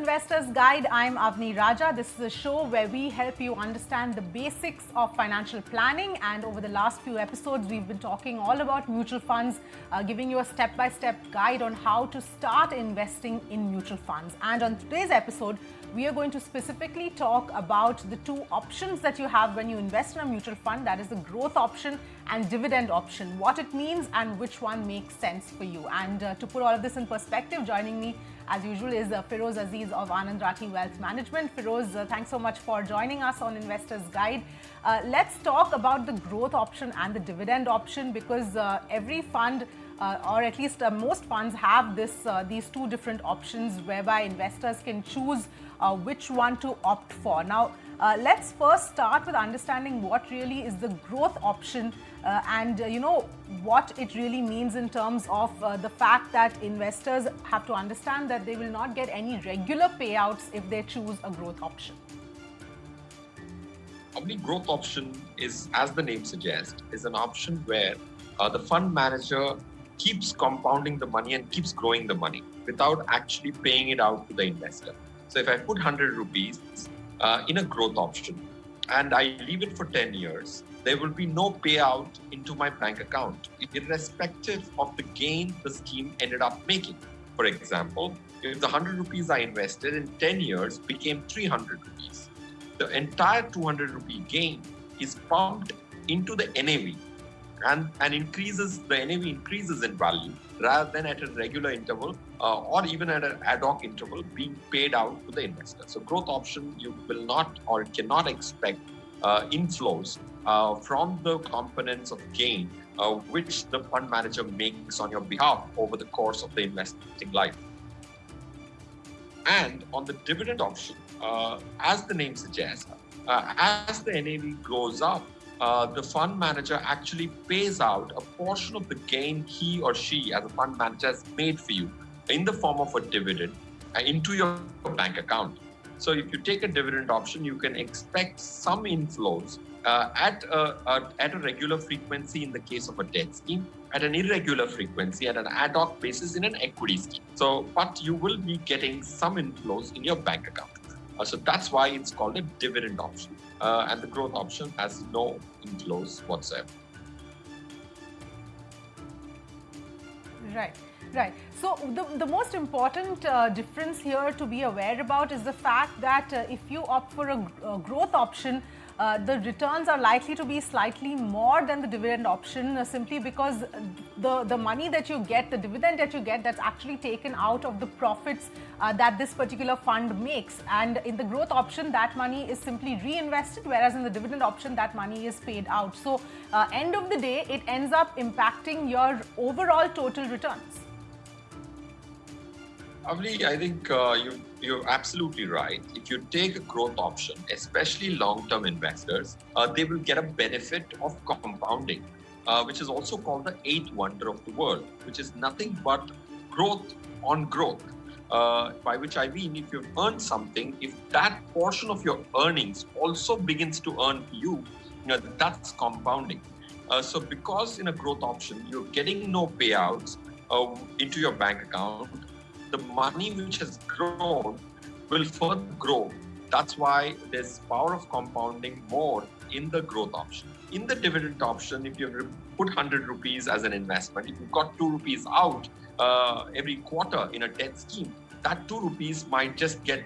Investor's Guide. I'm Avni Raja. This is a show where we help you understand the basics of financial planning. And over the last few episodes, we've been talking all about mutual funds, giving you a step-by-step guide on how to start investing in mutual funds. And on today's episode, we are going to specifically talk about the two options that you have when you invest in a mutual fund, that is the growth option and dividend option, what it means and which one makes sense for you. And to put all of this in perspective, joining me as usual is Feroze Azeez of Anand Rathi Wealth Management. Feroze, thanks so much for joining us on Investor's Guide. Let's talk about the growth option and the dividend option, because every fund or at least most funds have these two different options whereby investors can choose which one to opt for. Now, let's first start with understanding what really is the growth option and what it really means in terms of the fact that investors have to understand that they will not get any regular payouts if they choose a growth option. The growth option is, as the name suggests, is an option where the fund manager keeps compounding the money and keeps growing the money without actually paying it out to the investor. So if I put 100 rupees in a growth option and I leave it for 10 years, there will be no payout into my bank account, irrespective of the gain the scheme ended up making. For example, if the 100 rupees I invested in 10 years became 300 rupees, the entire 200 rupee gain is pumped into the NAV and increases, the NAV increases in value rather than at a regular interval or even at an ad hoc interval being paid out to the investor. So growth option, you will not or cannot expect inflows from the components of gain which the fund manager makes on your behalf over the course of the investing life. And on the dividend option, as the name suggests, as the NAV goes up, the fund manager actually pays out a portion of the gain he or she as a fund manager has made for you in the form of a dividend into your bank account. So if you take a dividend option, you can expect some inflows at a regular frequency in the case of a debt scheme, at an irregular frequency, at an ad hoc basis in an equity scheme. So, but you will be getting some inflows in your bank account. So that's why it's called a dividend option. And the growth option has no inflows whatsoever. Right. So the most important difference here to be aware about is the fact that if you opt for a growth option, the returns are likely to be slightly more than the dividend option simply because the money that you get, the dividend that you get, that's actually taken out of the profits that this particular fund makes. And in the growth option, that money is simply reinvested, whereas in the dividend option, that money is paid out. So end of the day, it ends up impacting your overall total returns. Avni, I think you're absolutely right. If you take a growth option, especially long-term investors, they will get a benefit of compounding, which is also called the eighth wonder of the world, which is nothing but growth on growth. By which I mean, if you've earned something, if that portion of your earnings also begins to earn for you, that's compounding. So because in a growth option, you're getting no payouts into your bank account, the money which has grown will further grow. That's why there's power of compounding more in the growth option. In the dividend option, if you put 100 rupees as an investment, if you've got 2 rupees out every quarter in a debt scheme, that 2 rupees might just get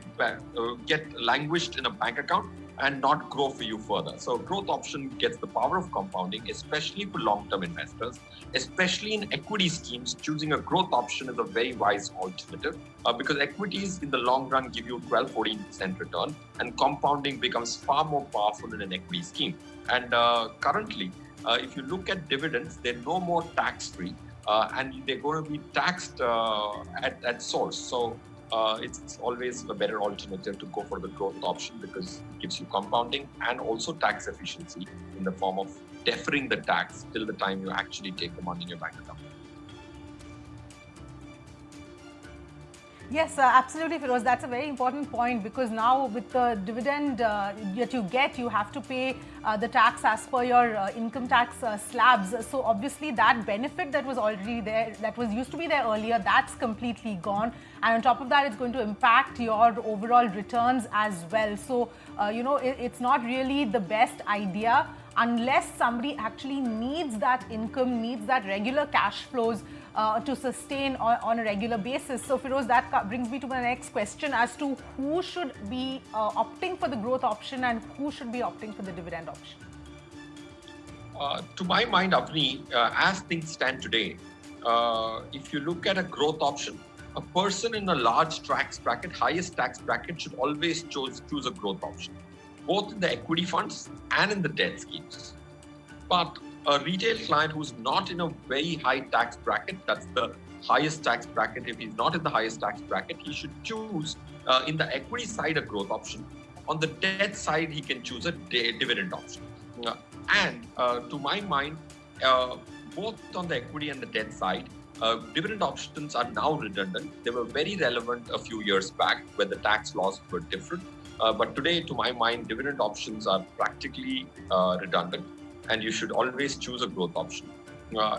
languished in a bank account and not grow for you further. So growth option gets the power of compounding, especially for long-term investors, especially in equity schemes. Choosing a growth option is a very wise alternative because equities in the long run give you 12-14% return, and compounding becomes far more powerful in an equity scheme. And currently, if you look at dividends, they're no more tax-free and they're going to be taxed at source. So it's always a better alternative to go for the growth option because it gives you compounding and also tax efficiency in the form of deferring the tax till the time you actually take the money in your bank account. Yes, absolutely, Feroze. That's a very important point because now with the dividend that you get, you have to pay the tax as per your income tax slabs. So obviously that benefit that was already there, that was used to be there earlier, that's completely gone. And on top of that, it's going to impact your overall returns as well. So, it's not really the best idea unless somebody actually needs that income, needs that regular cash flows to sustain on a regular basis. So Feroze, that brings me to my next question as to who should be opting for the growth option and who should be opting for the dividend option. To my mind, Avni, as things stand today, if you look at a growth option, a person in a large tax bracket, highest tax bracket, should always choose a growth option, both in the equity funds and in the debt schemes. But a retail client who's not in a very high tax bracket, that's the highest tax bracket, if he's not in the highest tax bracket, he should choose in the equity side a growth option. On the debt side, he can choose a dividend option. And to my mind, both on the equity and the debt side, dividend options are now redundant. They were very relevant a few years back when the tax laws were different. But today, to my mind, dividend options are practically redundant, and you should always choose a growth option.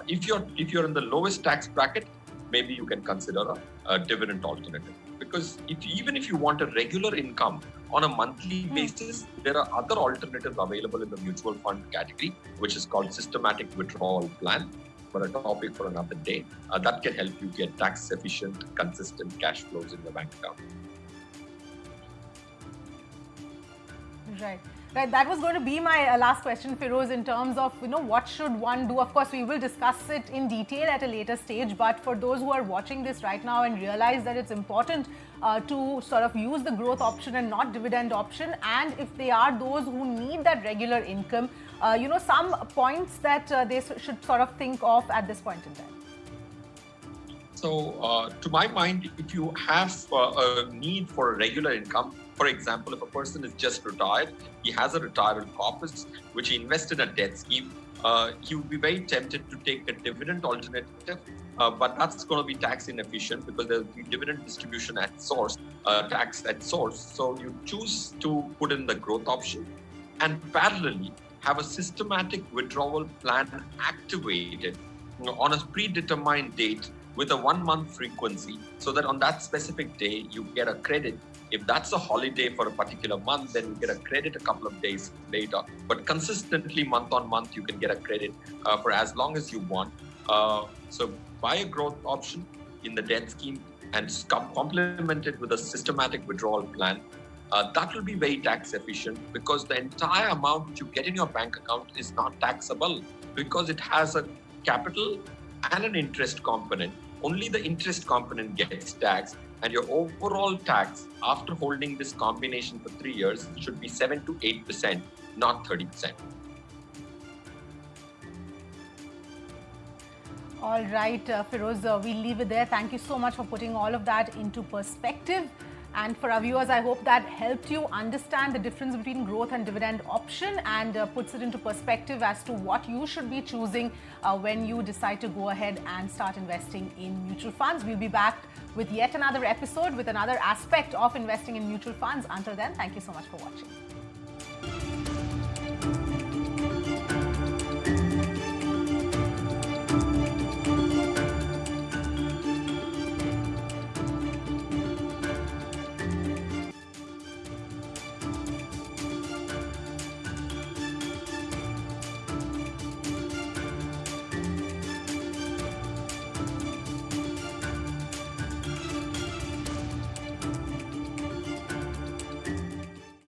If you're in the lowest tax bracket, maybe you can consider a dividend alternative. Because even if you want a regular income on a monthly basis, there are other alternatives available in the mutual fund category, which is called systematic withdrawal plan. But a topic for another day. That can help you get tax efficient, consistent cash flows in your bank account. Right. Right, that was going to be my last question, Feroze, in terms of, what should one do? Of course, we will discuss it in detail at a later stage, but for those who are watching this right now and realize that it's important to sort of use the growth option and not dividend option, and if they are those who need that regular income, some points that they should sort of think of at this point in time. So, to my mind, if you have a need for a regular income, for example, if a person is just retired, he has a retirement corpus, which he invested in a debt scheme, he would be very tempted to take a dividend alternative, but that's going to be tax inefficient because there will be dividend distribution at source, tax at source. So you choose to put in the growth option and parallelly have a systematic withdrawal plan activated on a predetermined date with a 1 month frequency, so that on that specific day you get a credit. If that's a holiday for a particular month, then you get a credit a couple of days later. But consistently, month on month, you can get a credit for as long as you want. So buy a growth option in the debt scheme and complement it with a systematic withdrawal plan. That will be very tax efficient because the entire amount you get in your bank account is not taxable because it has a capital and an interest component. Only the interest component gets taxed, and your overall tax after holding this combination for 3 years should be 7 to 8%, not 30%. All right, Feroze, we'll leave it there. Thank you so much for putting all of that into perspective. And for our viewers, I hope that helped you understand the difference between growth and dividend option and puts it into perspective as to what you should be choosing when you decide to go ahead and start investing in mutual funds. We'll be back with yet another episode with another aspect of investing in mutual funds. Until then, thank you so much for watching.